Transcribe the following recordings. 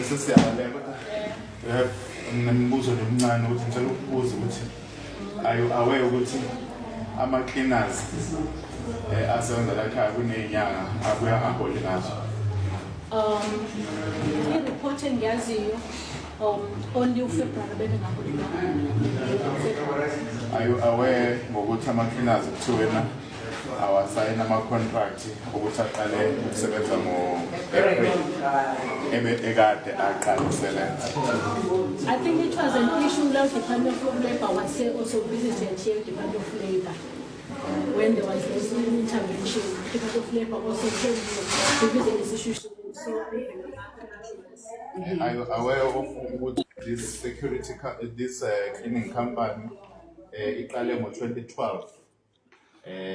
Sesiyale kodwa nginembuzo nomncane ukuthi ngicela ukubuza ukuthi aware ukuthi ama-cleaners asebenza la ekhaya kuney'nyanga abuye angaholi ngazo. I-report engiyaziyo only uFebruary beningaholi ngayo. Are you aware ngokuthi ama-cleaners kuthiwena awasayini ama-contract ukuthi aqale ukusebenza ngo-April ekade aqaliselenza? I think it was an issue that Department of Labour was also visited here, Department of Labour. When there was this intervention, Department of Labour also came to visit this issue. So, are you aware of this this cleaning company iqale ngo-2012?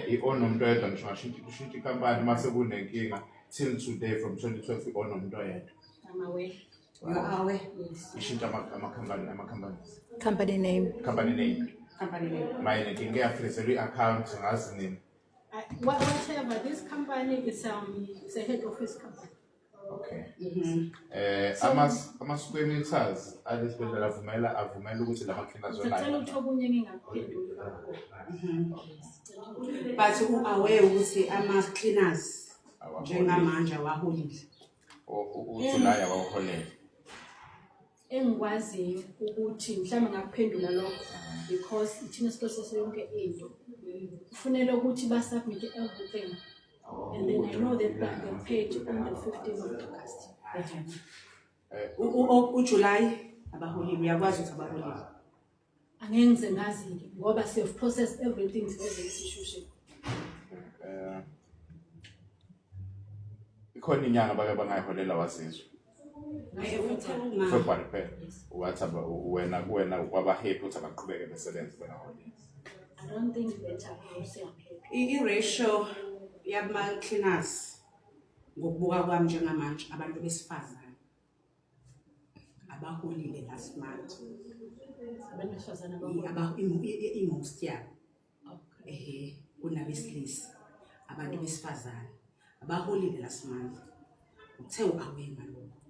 I-own umuntu oyedwa ngisho ngashintsha ikhampani mase kunenkinga till today from 2012 i-own umuntu oyedwa. I'm aware. You are aware? Yes. Ishintsha ama-company. Company name. Company name. Mine nginge yafrizelwa i-account ngazi nini. Whatever, this company is it's a head office company. Okay. Ama-square meters alesibhedlela avumela ukuthi la ma-cleaners Ngicela ukuthi okunye ngingakuphenduli. But aware ukuthi ama-cleaners njengamanje awaholile. uJuly awawuholele. Engikwaziyo ukuthi mhlawumbe ngakuphendula lokho because ithina process yonke into kufanele ukuthi ba-submit everything and then I know that they paid on the 15th of August. uJuly abaholile, uyakwazi ukuthi abaholile. Angeke ngize ngazi-ke ngoba siy've processed everything to the institution. Ikhona inyanga bake bangayiholela wasizwe. February phela. Wathi wena kwaba-happy ukuthi abaqhubeke besebenze bengaholile. I don't think that I'm happy. I-ratio yama-cleaners ngokubuka kwami njengamanje abantu besifazane abaholile last month. Abantu besifazane i-most yabo kunabesilisa. Abantu besifazane abaholile last month. Uthe u-aware ngalokho.